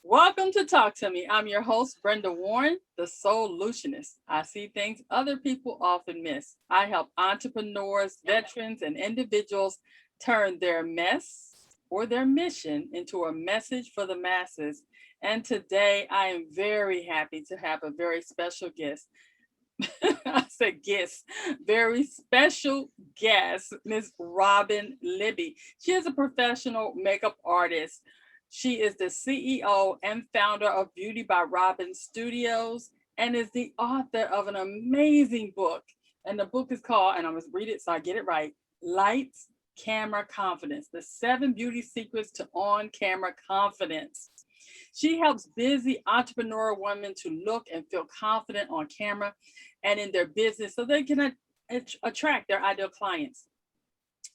Welcome to Talk to Me. I'm your host, Brenda Warren, the Soulutionist. I see things other people often miss. I help entrepreneurs, veterans, and individuals turn their mess or their mission into a message for the masses. And today I am very happy to have a very special guest. I said guest, very special guest, Miss Robin Libby. She is a professional makeup artist. She is the CEO and founder of Beauty by Robin Studios and is the author of an amazing book. And the book is called, and I'm going to read it so I get it right, Lights, Camera, Confidence, the 7 Beauty Secrets to On-Camera Confidence. She helps busy entrepreneurial women to look and feel confident on camera and in their business so they can attract their ideal clients.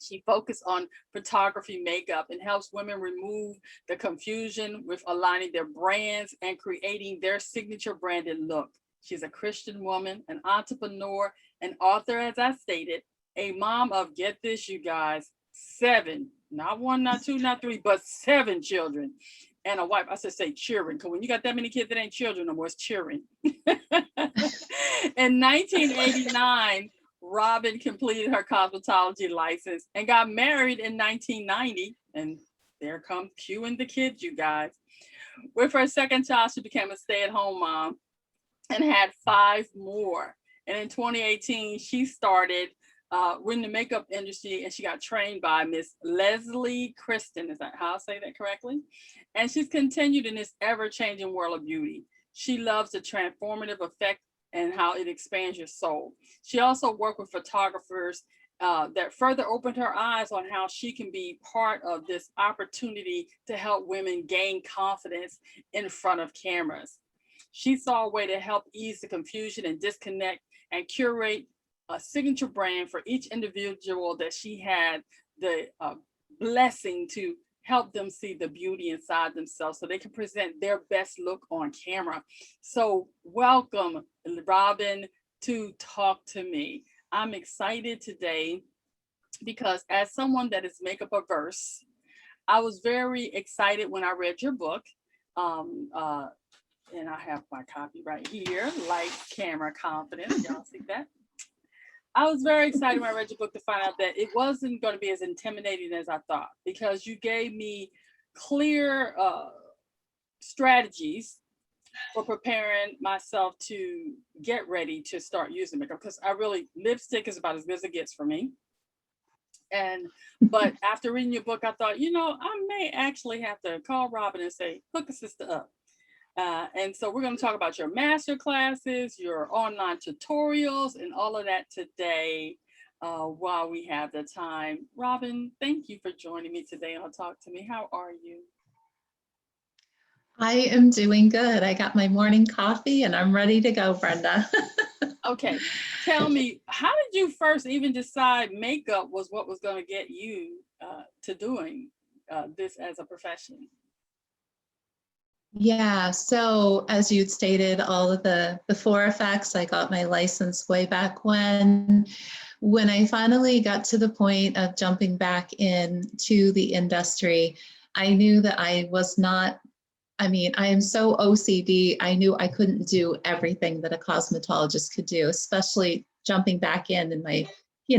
She focuses on photography, makeup, and helps women remove the confusion with aligning their brands and creating their signature branded look. She's a Christian woman, an entrepreneur, an author, as I stated, a mom of, get this, you guys, 7, not 1, not 2, not 3, but 7 children. And a wife, I should say children, because when you got that many kids, it ain't children no more, it's children. In 1989, Robin completed her cosmetology license and got married in 1990. And there comes cueing the kids, you guys. With her second child, she became a stay-at-home mom and had 5 more. And in 2018, she started in the makeup industry, and she got trained by Miss Lelsie Christin. Is that how I say that correctly? And she's continued in this ever-changing world of beauty. She loves the transformative effect and how it expands your soul. She also worked with photographers that further opened her eyes on how she can be part of this opportunity to help women gain confidence in front of cameras. She saw a way to help ease the confusion and disconnect and curate a signature brand for each individual that she had the blessing to help them see the beauty inside themselves so they can present their best look on camera. So welcome, Robin, to Talk to Me. I'm excited today because as someone that is makeup averse, I was very excited when I read your book. And I have my copy right here, Light, Camera, Confidence. Y'all see that? I was very excited when I read your book to find out that it wasn't going to be as intimidating as I thought, because you gave me clear strategies for preparing myself to get ready to start using makeup, because lipstick is about as good as it gets for me. But after reading your book, I thought, I may actually have to call Robin and say, hook a sister up. And so we're going to talk about your master classes, your online tutorials, and all of that today while we have the time. Robin, thank you for joining me today on Talk to Me. How are you? I am doing good. I got my morning coffee and I'm ready to go, Brenda. Okay. Tell me, how did you first even decide makeup was what was going to get you to doing this as a profession? Yeah, so as you'd stated, all of the 4 effects, I got my license way back when I finally got to the point of jumping back into the industry. I knew that I am so OCD. I knew I couldn't do everything that a cosmetologist could do, especially jumping back in my,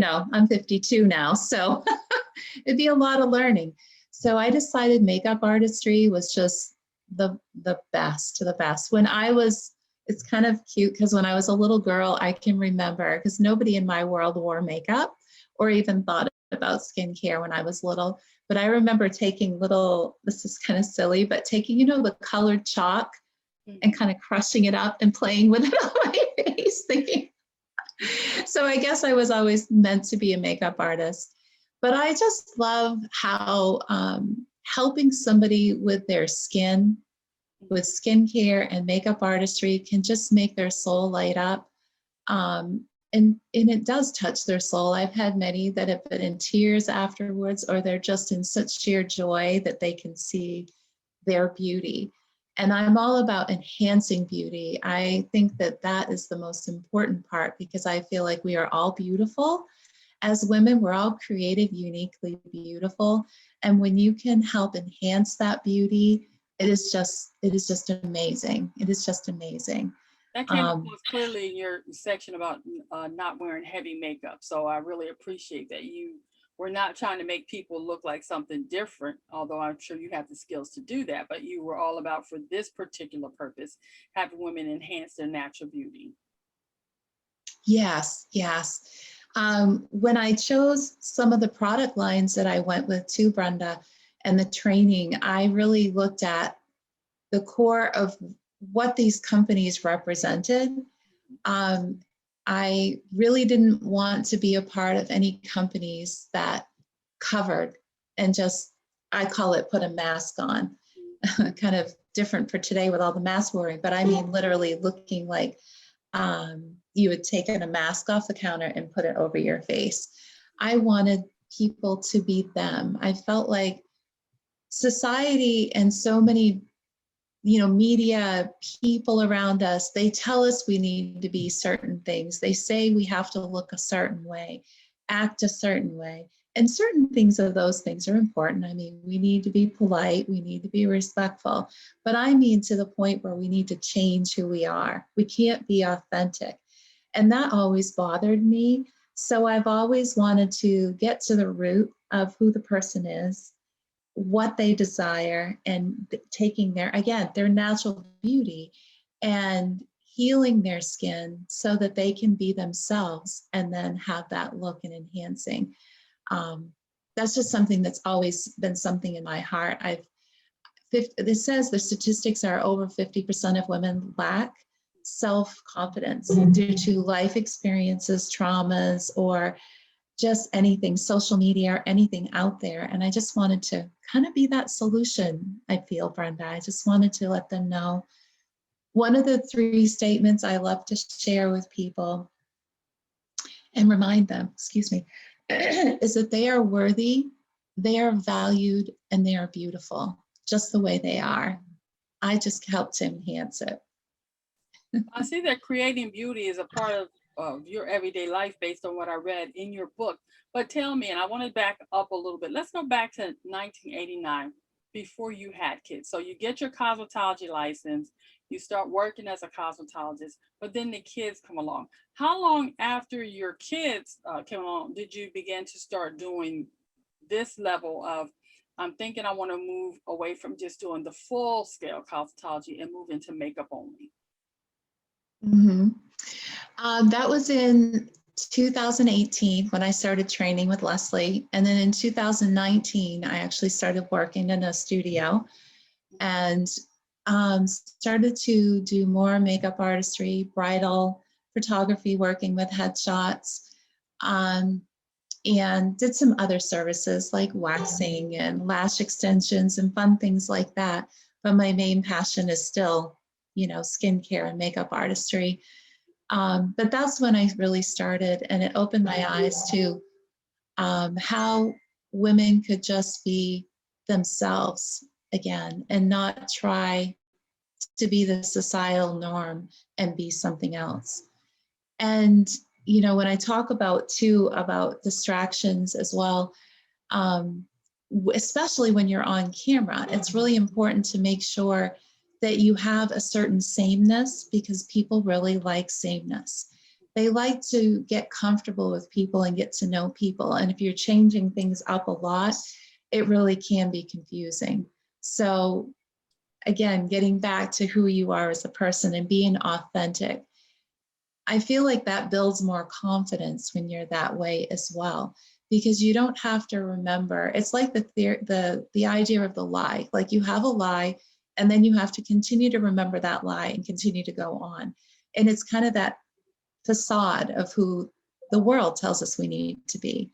I'm 52 now, so it'd be a lot of learning. So I decided makeup artistry was just the best. It's kind of cute because when I was a little girl, I can remember, because nobody in my world wore makeup or even thought about skincare when I was little. But I remember taking this is kind of silly, but taking, the colored chalk and kind of crushing it up and playing with it on my face, thinking. So I guess I was always meant to be a makeup artist. But I just love how helping somebody with their skin, with skincare and makeup artistry can just make their soul light up. And it does touch their soul. I've had many that have been in tears afterwards, or they're just in such sheer joy that they can see their beauty. And I'm all about enhancing beauty. I think that is the most important part, because I feel like we are all beautiful. As women, we're all created uniquely beautiful. And when you can help enhance that beauty, it is just amazing. It is just amazing. That came across clearly in your section about not wearing heavy makeup. So I really appreciate that you were not trying to make people look like something different, although I'm sure you have the skills to do that, but you were all about, for this particular purpose, having women enhance their natural beauty. Yes, yes. When I chose some of the product lines that I went with to Brenda and the training, I really looked at the core of what these companies represented. I really didn't want to be a part of any companies that covered and just, I call it put a mask on, kind of different for today with all the mask wearing, but I mean literally looking like you had taken a mask off the counter and put it over your face. I wanted people to be them. I felt like society and so many media people around us, they tell us we need to be certain things. They say we have to look a certain way, act a certain way. And certain things of those things are important. I mean, we need to be polite, we need to be respectful, but I mean to the point where we need to change who we are. We can't be authentic. And that always bothered me. So I've always wanted to get to the root of who the person is, what they desire, and taking their natural beauty and healing their skin so that they can be themselves and then have that look and enhancing. That's just something that's always been something in my heart. It says the statistics are over 50% of women lack self-confidence due to life experiences, traumas, or just anything, social media or anything out there. And I just wanted to kind of be that solution, I feel, Brenda. I just wanted to let them know. One of the 3 statements I love to share with people and remind them, is that they are worthy, they are valued, and they are beautiful, just the way they are. I just help to enhance it. I see that creating beauty is a part of your everyday life based on what I read in your book. But tell me, and I want to back up a little bit. Let's go back to 1989, before you had kids. So you get your cosmetology license, you start working as a cosmetologist, but then the kids come along. How long after your kids came along did you begin to start doing this level of, I'm thinking I want to move away from just doing the full scale cosmetology and move into makeup only? Mm-hmm. That was in 2018 when I started training with Lelsie. And then in 2019, I actually started working in a studio and started to do more makeup artistry, bridal photography, working with headshots, and did some other services like waxing and lash extensions and fun things like that. But my main passion is still, skincare and makeup artistry. But that's when I really started, and it opened my eyes to how women could just be themselves again and not try to be the societal norm and be something else. And, when I talk about distractions as well, especially when you're on camera, it's really important to make sure that you have a certain sameness, because people really like sameness. They like to get comfortable with people and get to know people. And if you're changing things up a lot, it really can be confusing. So again, getting back to who you are as a person and being authentic, I feel like that builds more confidence when you're that way as well, because you don't have to remember. It's like the idea of the lie. Like, you have a lie, and then you have to continue to remember that lie and continue to go on. And it's kind of that facade of who the world tells us we need to be.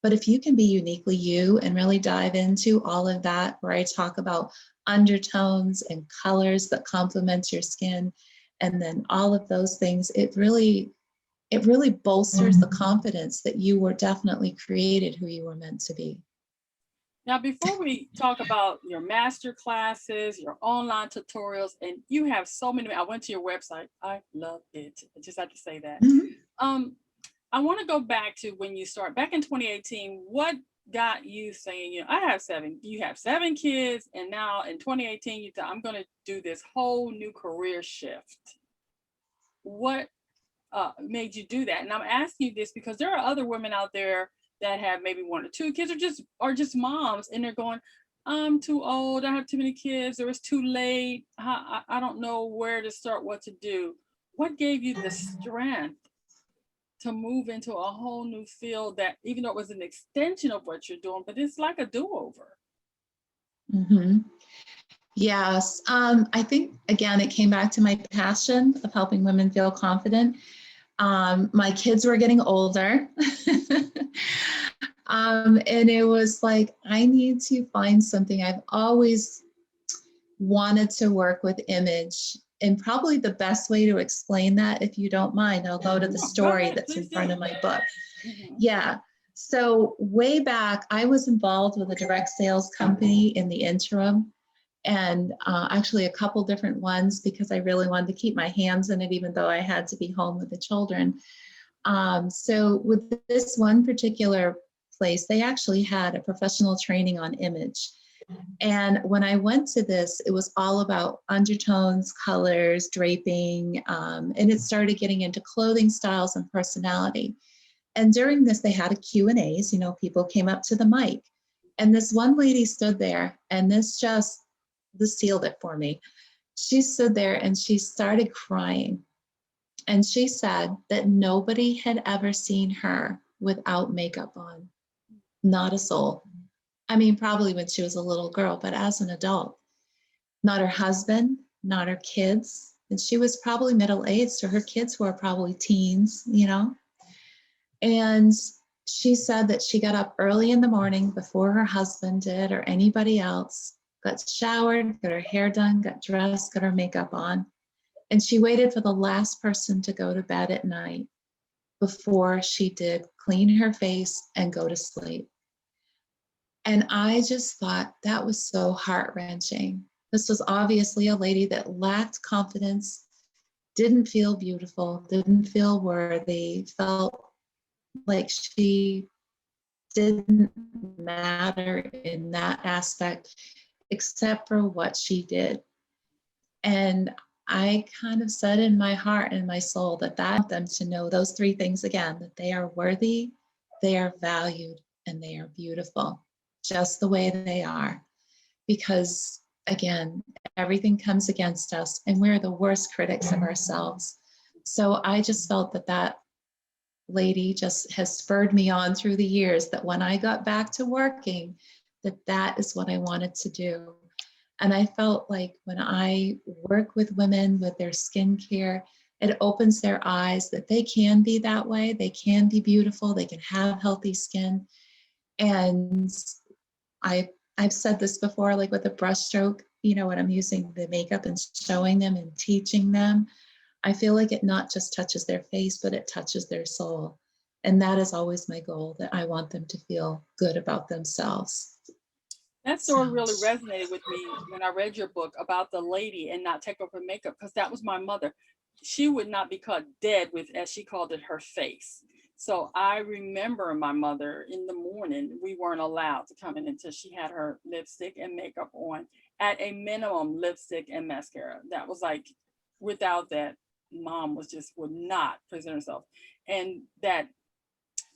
But if you can be uniquely you and really dive into all of that, where I talk about undertones and colors that complement your skin, and then all of those things, it really bolsters the confidence that you were definitely created who you were meant to be. Now, before we talk about your master classes, your online tutorials, and you have so many, I went to your website. I love it. I just have to say that. Mm-hmm. I want to go back to when you start back in 2018. What got you saying, you have 7 kids, and now in 2018, you thought, I'm going to do this whole new career shift. What made you do that? And I'm asking you this because there are other women out there that have maybe 1 or 2 kids, or just moms, and they're going, I'm too old, I have too many kids, or it's too late, I don't know where to start, what to do. What gave you the strength to move into a whole new field that, even though it was an extension of what you're doing, but it's like a do-over? Mm-hmm. Yes. I think, again, it came back to my passion of helping women feel confident. My kids were getting older. And it was like, I need to find something. I've always wanted to work with image. And probably the best way to explain that, if you don't mind, I'll go to the story that's in front of my book. Mm-hmm. Yeah. So way back, I was involved with a direct sales company in the interim, and actually a couple different ones, because I really wanted to keep my hands in it, even though I had to be home with the children. So with this one particular place, they actually had a professional training on image. And when I went to this, it was all about undertones, colors, draping, and it started getting into clothing styles and personality. And during this, they had a Q&As, people came up to the mic. And this one lady stood there, and this sealed it for me. She stood there and she started crying. And she said that nobody had ever seen her without makeup on, not a soul. I mean, probably when she was a little girl, but as an adult, not her husband, not her kids. And she was probably middle-aged, so her kids were probably teens. And she said that she got up early in the morning before her husband did or anybody else, got showered, got her hair done, got dressed, got her makeup on. And she waited for the last person to go to bed at night before she did clean her face and go to sleep. And I just thought that was so heart-wrenching. This was obviously a lady that lacked confidence, didn't feel beautiful, didn't feel worthy, felt like she didn't matter in that aspect, except for what she did. And I kind of said in my heart and my soul that I want them to know those 3 things again, that they are worthy, they are valued, and they are beautiful, just the way they are. Because again, everything comes against us and we're the worst critics of ourselves. So I just felt that lady just has spurred me on through the years, that when I got back to working, that is what I wanted to do. And I felt like when I work with women with their skincare, it opens their eyes that they can be that way. They can be beautiful. They can have healthy skin. And I've said this before, like with a brushstroke, when I'm using the makeup and showing them and teaching them, I feel like it not just touches their face, but it touches their soul. And that is always my goal, that I want them to feel good about themselves. That story really resonated with me when I read your book about the lady and not take off her makeup, because that was my mother. She would not be caught dead with, as she called it, her face. So I remember my mother in the morning, we weren't allowed to come in until she had her lipstick and makeup on, at a minimum lipstick and mascara. That was like, without that, mom would not present herself. And that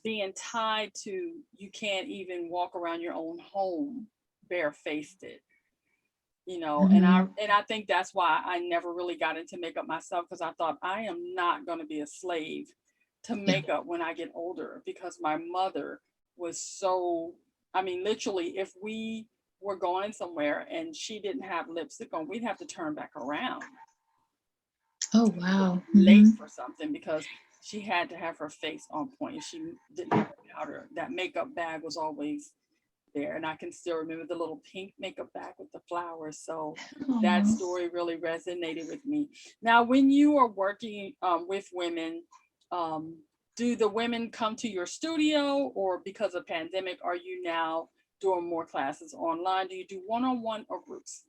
being tied to, you can't even walk around your own home barefaced, Mm-hmm. and I think that's why I never really got into makeup myself, because I thought, I am not going to be a slave to makeup when I get older, because my mother was so, I mean, literally, if we were going somewhere and she didn't have lipstick on, we'd have to turn back around. Oh, wow. Late Mm-hmm. for something, because she had to have her face on point. If she didn't have powder, that makeup bag was always there. And I can still remember the little pink makeup bag with the flowers. So that Aww. story really resonated with me. Now, when you are working with women, um, do the women come to your studio, or because of pandemic, are you now doing more classes online? Do you do one-on-one or groups?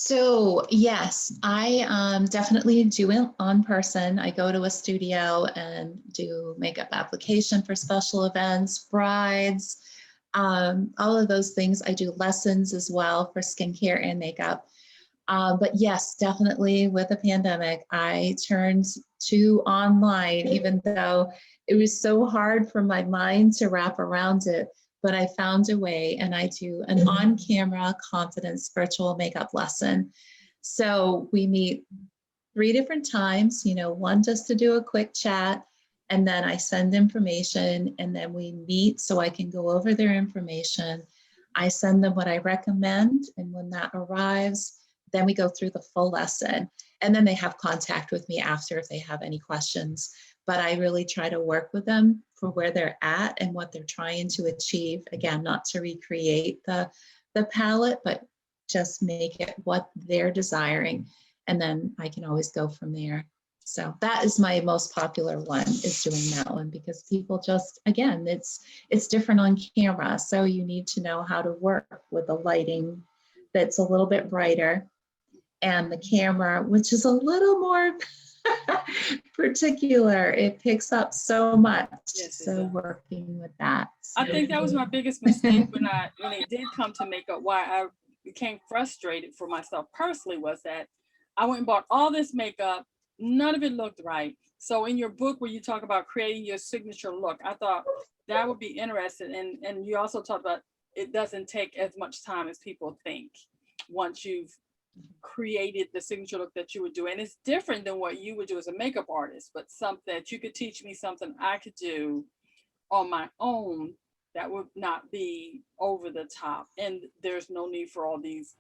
So yes, I definitely do it on person. I go to a studio and do makeup application for special events, brides, all of those things. I do lessons as well for skincare and makeup. But yes, definitely with the pandemic, I turned to online, even though it was so hard for my mind to wrap around it. But I found a way, and I do an on camera confidence virtual makeup lesson. So we meet 3 different times, one just to do a quick chat. And then I send information, and then we meet so I can go over their information. I send them what I recommend. And when that arrives, then we go through the full lesson. And then they have contact with me after if they have any questions. But I really try to work with them for where they're at and what they're trying to achieve. Again, not to recreate the palette, but just make it what they're desiring. And then I can always go from there. So that is my most popular one, is doing that one, because people just, again, it's different on camera. So you need to know how to work with the lighting that's a little bit brighter, and the camera, which is a little more particular. It picks up so much. Yes, so working with that. I think that was my biggest mistake when it did come to makeup. Why I became frustrated for myself personally was that I went and bought all this makeup. None of it looked right. So in your book where you talk about creating your signature look, I thought that would be interesting. And you also talked about it doesn't take as much time as people think once you've created the signature look that you would do. And it's different than what you would do as a makeup artist, but something that you could teach me, something I could do on my own that would not be over the top. And there's no need for all these,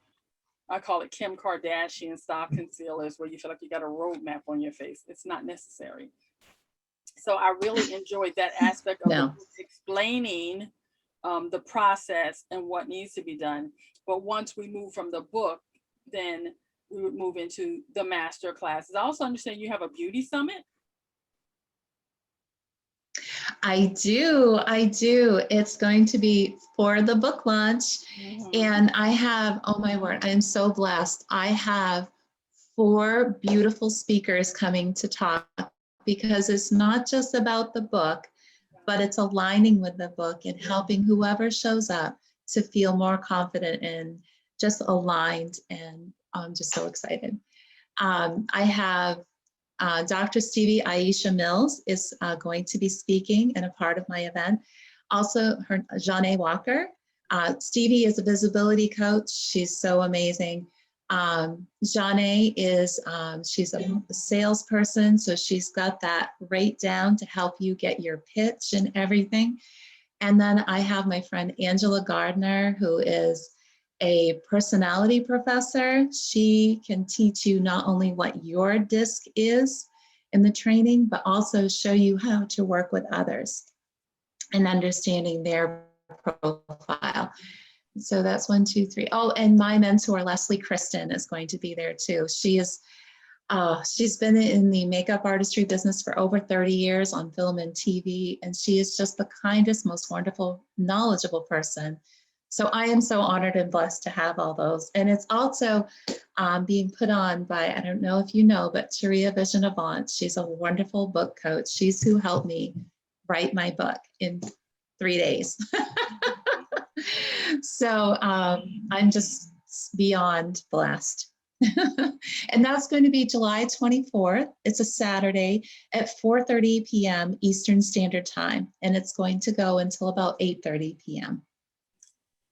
I call it Kim Kardashian style concealers where you feel like you got a roadmap on your face. It's not necessary. So I really enjoyed that aspect of the explaining the process and what needs to be done. But once we move from the book, then we would move into the master classes. I also understand you have a beauty summit. I do. It's going to be for the book launch. And I have, oh my word, I am so blessed. I have 4 beautiful speakers coming to talk, because it's not just about the book, but it's aligning with the book and helping whoever shows up to feel more confident and just aligned. And I'm just so excited. I have Dr. Stevie Aisha Mills is going to be speaking and a part of my event. Also, Janae Walker. Stevie is a visibility coach. She's so amazing. Janae is, she's a salesperson, so she's got that right down to help you get your pitch and everything. And then I have my friend Angela Gardner, who is a personality professor. She can teach you not only what your DISC is in the training, but also show you how to work with others and understanding their profile. So that's 1, 2, 3. Oh, and my mentor, Lelsie Christin, is going to be there too. She's been in the makeup artistry business for over 30 years on film and TV, and she is just the kindest, most wonderful, knowledgeable person. So I am so honored and blessed to have all those. And it's also being put on by, I don't know if you know, but Taria Vision Avant. She's a wonderful book coach. She's who helped me write my book in 3 days. So I'm just beyond blessed. And that's going to be July 24th. It's a Saturday at 4:30 p.m. Eastern Standard Time, and it's going to go until about 8:30 p.m.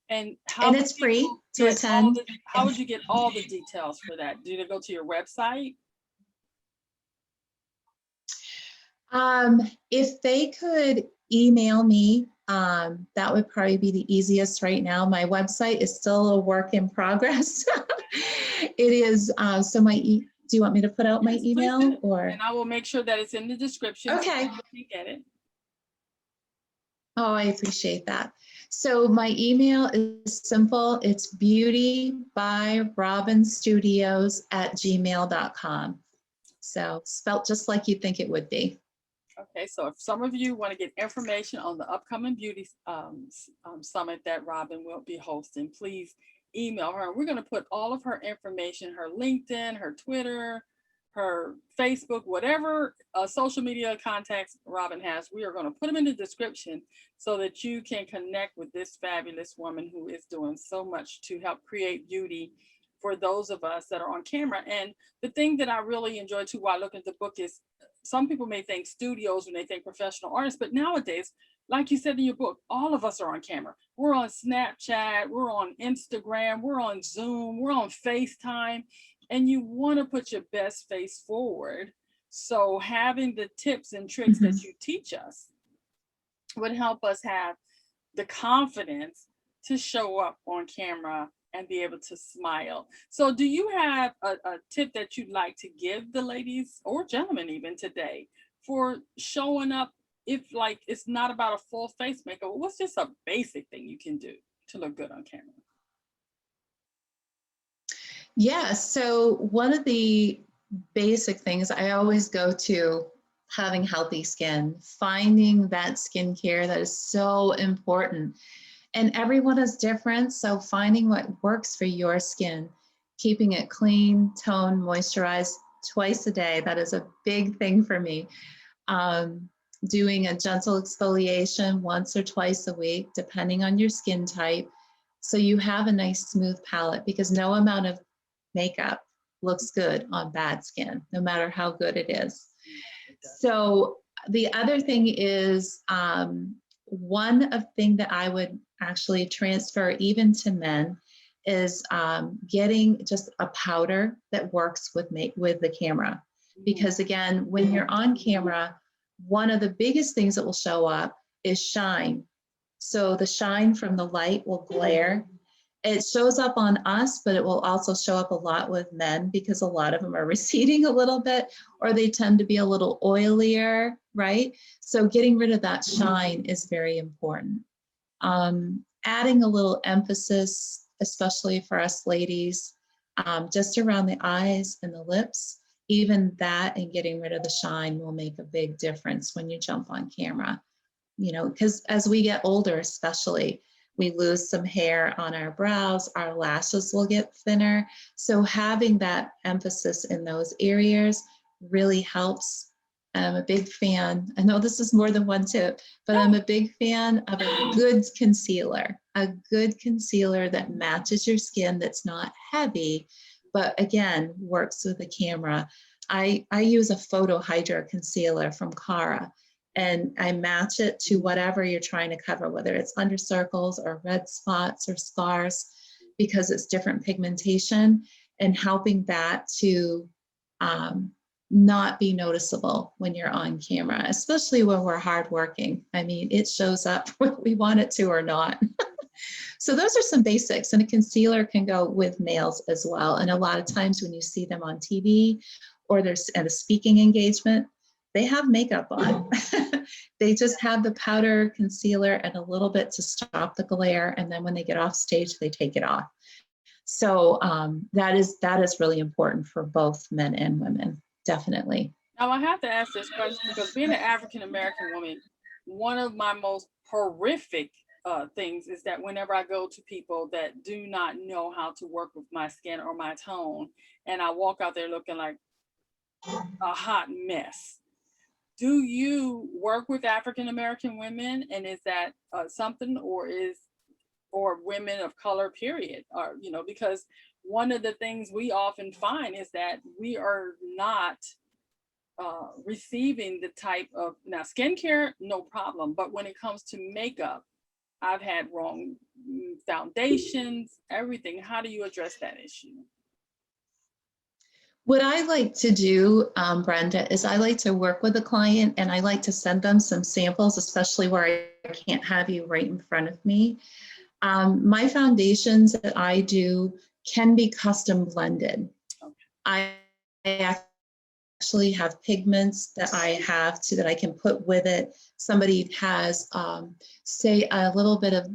And it's free to attend. How would you get all the details for that? Do they go to your website? If they could email me, that would probably be the easiest right now. My website is still a work in progress. It is, so do you want me to put out my email? Or? And I will make sure that it's in the description. Okay. So you can get it. Oh, I appreciate that. So my email is simple. It's beautybyrobinstudios@gmail.com. So spelt just like you think it would be. Okay, so if some of you want to get information on the upcoming beauty summit that Robin will be hosting, please email her. We're going to put all of her information, her LinkedIn, her Twitter, her Facebook, whatever social media contacts Robin has, we are going to put them in the description so that you can connect with this fabulous woman who is doing so much to help create beauty for those of us that are on camera. And the thing that I really enjoy too while looking at the book is some people may think studios when they think professional artists, but nowadays, like you said in your book, all of us are on camera. We're on Snapchat, we're on Instagram, we're on Zoom, we're on FaceTime, and you want to put your best face forward. So having the tips and tricks that you teach us would help us have the confidence to show up on camera and be able to smile. So do you have a tip that you'd like to give the ladies or gentlemen even today for showing up, if like it's not about a full face makeup? What's just a basic thing you can do to look good on camera? Yeah, so one of the basic things I always go to, having healthy skin, finding that skincare that is so important. And everyone is different, so finding what works for your skin, keeping it clean, toned, moisturized twice a day, that is a big thing for me. Doing a gentle exfoliation once or twice a week, depending on your skin type, so you have a nice smooth palette, because no amount of makeup looks good on bad skin, no matter how good it is. So the other thing is, one of thing that I would actually transfer even to men is getting just a powder that works with the camera. Because again, when you're on camera, one of the biggest things that will show up is shine. So the shine from the light will glare. It shows up on us, but it will also show up a lot with men, because a lot of them are receding a little bit, or they tend to be a little oilier, right? So getting rid of that shine is very important. Adding a little emphasis, especially for us ladies, just around the eyes and the lips, even that and getting rid of the shine will make a big difference when you jump on camera. You know, because as we get older, especially, we lose some hair on our brows, our lashes will get thinner. So having that emphasis in those areas really helps. I'm a big fan, I know this is more than one tip, but I'm a big fan of a good concealer that matches your skin, that's not heavy, but again, works with the camera. I use a Photo Hydra concealer from Cara, and I match it to whatever you're trying to cover, whether it's under circles or red spots or scars, because it's different pigmentation, and helping that to not be noticeable when you're on camera, especially when we're hardworking. I mean, it shows up whether we want it to or not. So those are some basics, and a concealer can go with nails as well. And a lot of times when you see them on TV or there's at a speaking engagement, they have makeup on. They just have the powder, concealer, and a little bit to stop the glare. And then when they get off stage, they take it off. So that is really important for both men and women, definitely. Now I have to ask this question because being an African American woman, one of my most horrific things is that whenever I go to people that do not know how to work with my skin or my tone, and I walk out there looking like a hot mess. Do you work with African American women, and is that something, or women of color, period? Or, you know, because one of the things we often find is that we are not receiving the type of, now skincare, no problem, but when it comes to makeup, I've had wrong foundations, everything. How do you address that issue? What I like to do, Brenda, is I like to work with a client, and I like to send them some samples, especially where I can't have you right in front of me. My foundations that I do can be custom blended. Okay. I actually have pigments that I have that I can put with it. Somebody has, say, a little bit of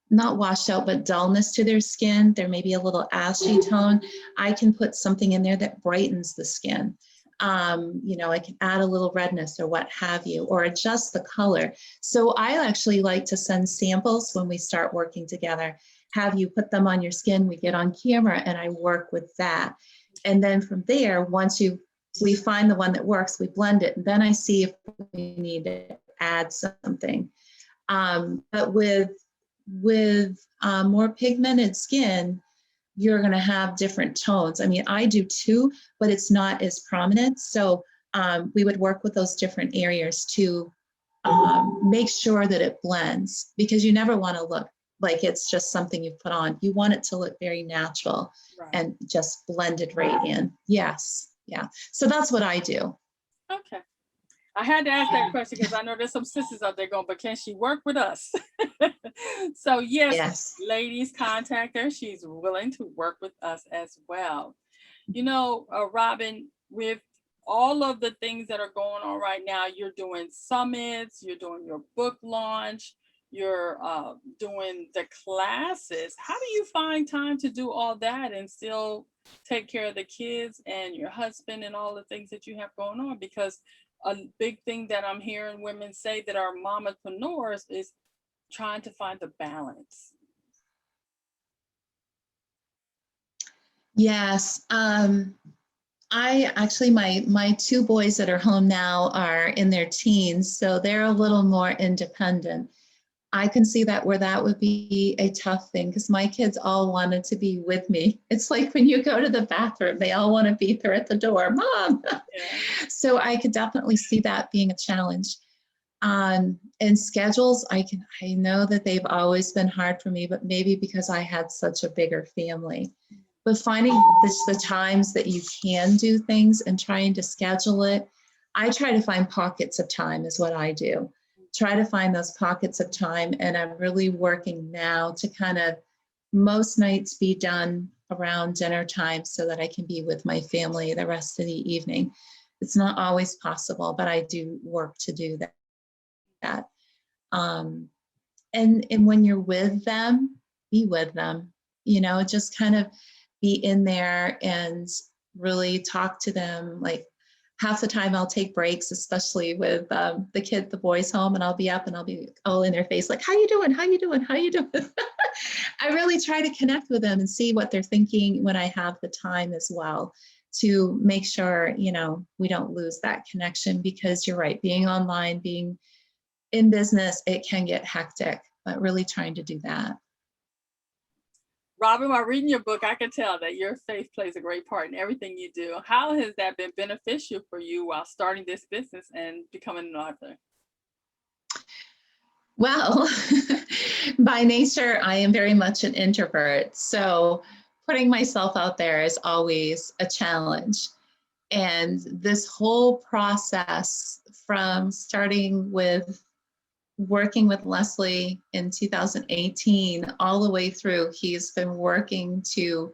not washed out, but dullness to their skin. There may be a little ashy tone. I can put something in there that brightens the skin. You know, I can add a little redness or what have you, or adjust the color. So I actually like to send samples when we start working together, have you put them on your skin. We get on camera and I work with that. And then from there, once we find the one that works, we blend it. And then I see if we need to add something. But with more pigmented skin, you're going to have different tones. I mean, I do too, but it's not as prominent. So we would work with those different areas to make sure that it blends, because you never want to look like it's just something you put on. You want it to look very natural, right, and just blended right in. Yes. Yeah. So that's what I do. Okay. I had to ask that question because I know there's some sisters out there going, but can she work with us? So yes, ladies, contact her. She's willing to work with us as well. You know, Robin, with all of the things that are going on right now, you're doing summits, you're doing your book launch, you're doing the classes. How do you find time to do all that and still take care of the kids and your husband and all the things that you have going on? Because a big thing that I'm hearing women say that are mompreneurs is trying to find the balance. Yes. I actually, my two boys that are home now are in their teens, so they're a little more independent. I can see that where that would be a tough thing, because my kids all wanted to be with me. It's like when you go to the bathroom, they all want to be there at the door, Mom. Yeah. So I could definitely see that being a challenge. And schedules, I know that they've always been hard for me, but maybe because I had such a bigger family. But finding the times that you can do things and trying to schedule it, I try to find pockets of time is what I do. Try to find those pockets of time. And I'm really working now to kind of most nights be done around dinner time so that I can be with my family the rest of the evening. It's not always possible, but I do work to do that. And when you're with them, be with them, you know, just kind of be in there and really talk to them. Like half the time I'll take breaks, especially with the boys home, and I'll be up and I'll be all in their face, like, how you doing? How you doing? How you doing? I really try to connect with them and see what they're thinking when I have the time as well, to make sure, you know, we don't lose that connection, because you're right, being online, being in business, it can get hectic, but really trying to do that. Robin, while reading your book, I can tell that your faith plays a great part in everything you do. How has that been beneficial for you while starting this business and becoming an author? Well, by nature, I am very much an introvert. So putting myself out there is always a challenge. And this whole process, from starting with working with Lelsie in 2018 all the way through, he's been working to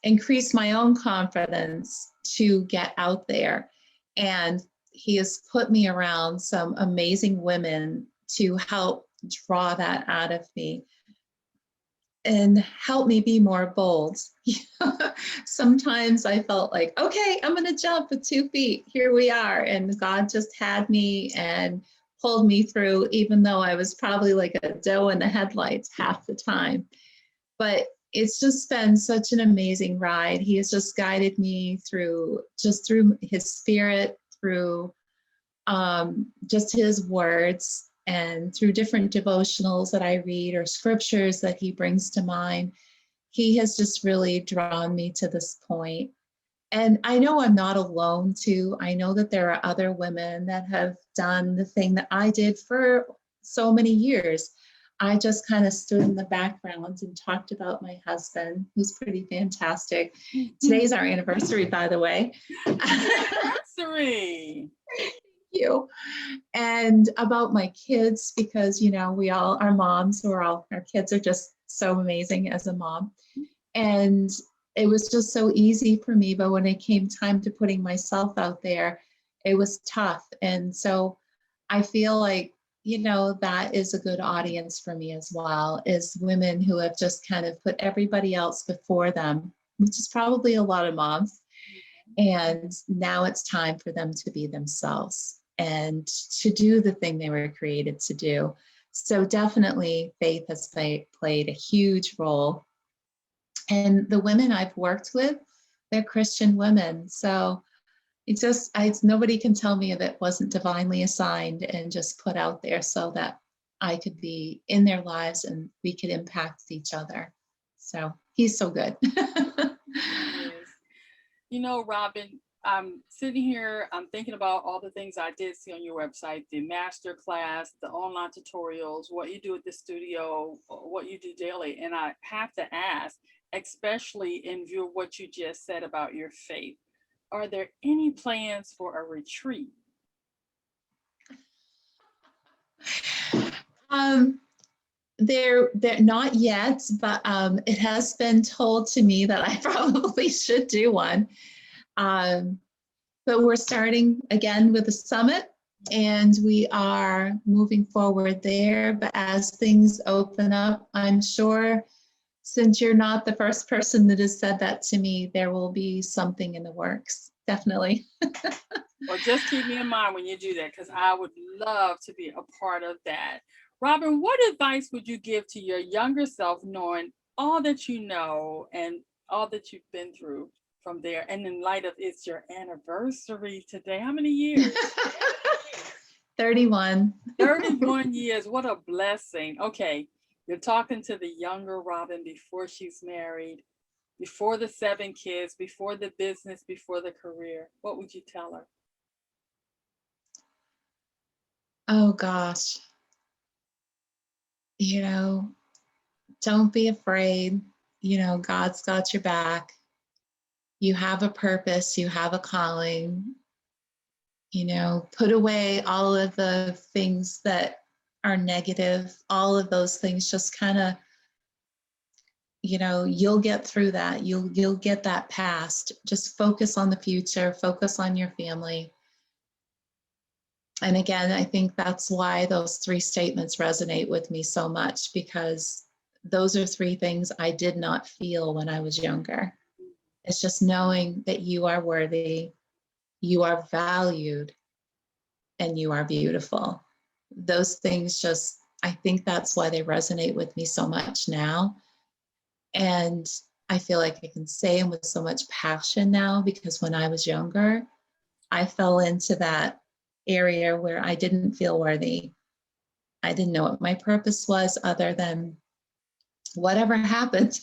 increase my own confidence to get out there. And he has put me around some amazing women to help draw that out of me and help me be more bold. Sometimes I felt like, okay, I'm going to jump with 2 feet. Here we are. And God just had me and pulled me through, even though I was probably like a doe in the headlights half the time. But it's just been such an amazing ride. He has just guided me through his spirit, through just his words, and through different devotionals that I read or scriptures that he brings to mind. He has just really drawn me to this point. And I know I'm not alone too. I know that there are other women that have done the thing that I did for so many years. I just kind of stood in the background and talked about my husband, who's pretty fantastic. Today's our anniversary, by the way. Anniversary. Thank you. And about my kids, because, you know, we all are moms, so our kids are just so amazing as a mom. And it was just so easy for me. But when it came time to putting myself out there, it was tough. And so I feel like, you know, that is a good audience for me as well, is women who have just kind of put everybody else before them, which is probably a lot of moms. And now it's time for them to be themselves and to do the thing they were created to do. So definitely faith has played a huge role. And the women I've worked with, they're Christian women. So nobody can tell me if it wasn't divinely assigned and just put out there so that I could be in their lives and we could impact each other. So he's so good. Yes. You know, Robin, I'm sitting here, I'm thinking about all the things I did see on your website, the master class, the online tutorials, what you do at the studio, what you do daily. And I have to ask, especially in view of what you just said about your faith, are there any plans for a retreat? um, they're not yet, but it has been told to me that I probably should do one. Um, but we're starting again with a summit, and we are moving forward there. But as things open up, I'm sure, since you're not the first person that has said that to me, there will be something in the works. Definitely. Well, just keep me in mind when you do that, because I would love to be a part of that. Robin, what advice would you give to your younger self, knowing all that you know and all that you've been through from there? And in light of it's your anniversary today, how many years? 31. 31 years. What a blessing. Okay, you're talking to the younger Robin before she's married, before the 7 kids, before the business, before the career. What would you tell her? Oh gosh. You know, don't be afraid. God's got your back. You have a purpose, you have a calling. Put away all of the things that are negative, all of those things. Just kind of, you'll get through that. You'll get that past. Just focus on the future, focus on your family. And again, I think that's why those 3 statements resonate with me so much, because those are 3 things I did not feel when I was younger. It's just knowing that you are worthy, you are valued, and you are beautiful. Those things just, I think that's why they resonate with me so much now. And I feel like I can say them with so much passion now, because when I was younger, I fell into that area where I didn't feel worthy. I didn't know what my purpose was other than whatever happened,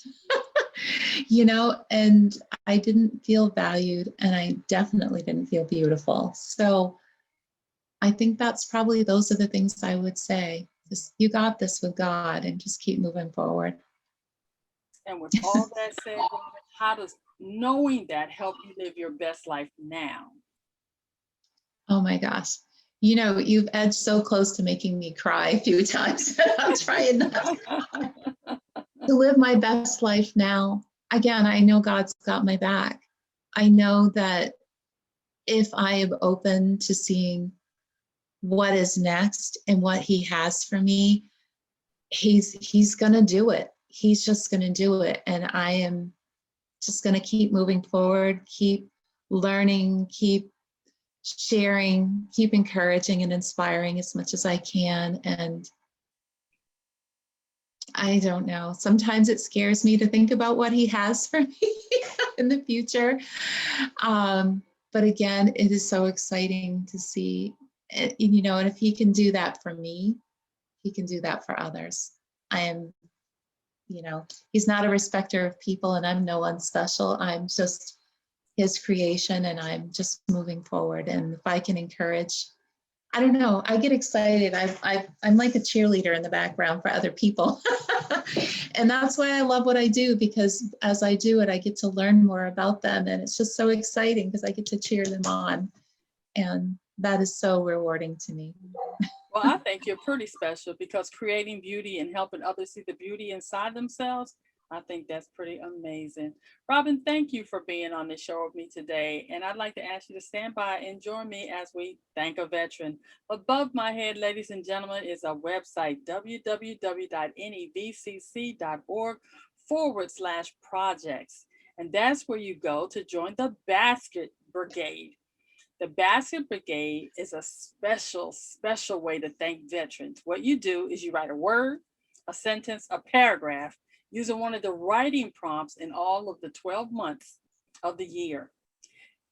and I didn't feel valued, and I definitely didn't feel beautiful. So I think those are the things I would say. Just, you got this with God, and just keep moving forward. And with all that said, Robin, how does knowing that help you live your best life now? Oh my gosh. You've edged so close to making me cry a few times. I'm trying not to live my best life now. Again, I know God's got my back. I know that if I am open to seeing what is next and what He has for me, He's going to do it. He's just going to do it. And I am just going to keep moving forward, keep learning, keep sharing, keep encouraging and inspiring as much as I can. And I don't know, sometimes it scares me to think about what He has for me in the future. But again, it is so exciting to see, and if He can do that for me, He can do that for others. I am, He's not a respecter of people, and I'm no one special. I'm just His creation, and I'm just moving forward. And if I can encourage, I don't know, I get excited. I'm like a cheerleader in the background for other people. And that's why I love what I do, because as I do it, I get to learn more about them. And it's just so exciting because I get to cheer them on. And that is so rewarding to me. Well, I think you're pretty special, because creating beauty and helping others see the beauty inside themselves, I think that's pretty amazing. Robin, thank you for being on the show with me today. And I'd like to ask you to stand by and join me as we thank a veteran. Above my head, ladies and gentlemen, is a website, www.nevcc.org/projects. And that's where you go to join the Basket Brigade. The Basket Brigade is a special way to thank veterans. What you do is you write a word, a sentence, a paragraph using one of the writing prompts in all of the 12 months of the year.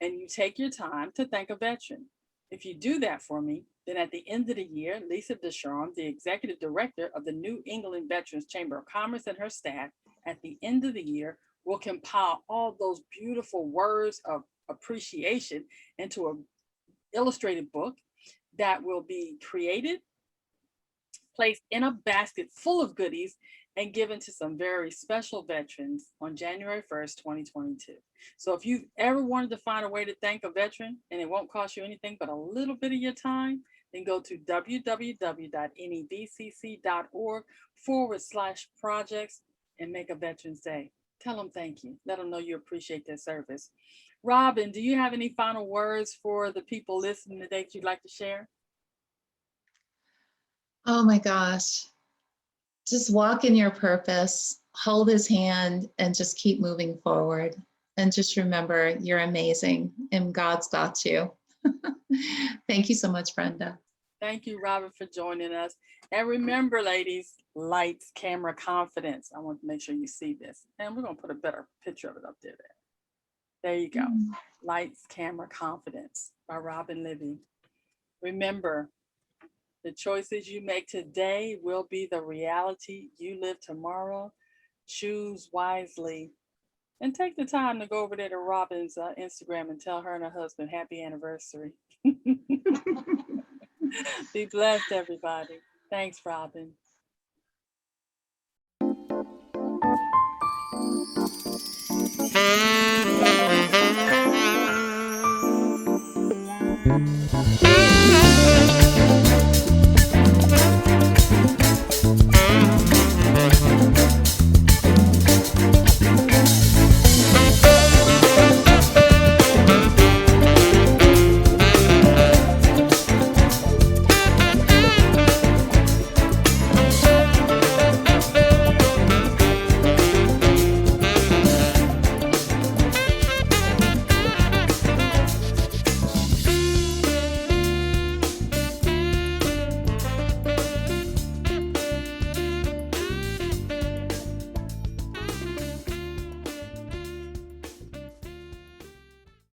And you take your time to thank a veteran. If you do that for me, then at the end of the year, Lisa Deschamps, the executive director of the New England Veterans Chamber of Commerce, and her staff, at the end of the year, will compile all those beautiful words of appreciation into an illustrated book that will be created, placed in a basket full of goodies, and given to some very special veterans on January 1st, 2022. So if you've ever wanted to find a way to thank a veteran and it won't cost you anything but a little bit of your time, then go to www.nevcc.org/projects and make a Veterans Day. Tell them thank you. Let them know you appreciate their service. Robin, do you have any final words for the people listening today that you'd like to share? Oh my gosh. Just walk in your purpose, hold his hand, and just keep moving forward. And just remember, you're amazing and God's got you. Thank you so much, Brenda. Thank you, Robin, for joining us. And remember, ladies, lights, camera, confidence. I want to make sure you see this. And we're going to put a better picture of it up there. There you go. Lights, camera, confidence by Robin Libby. Remember, the choices you make today will be the reality you live tomorrow. Choose wisely. And take the time to go over there to Robin's Instagram and tell her and her husband happy anniversary. Be blessed, everybody. Thanks, Robin.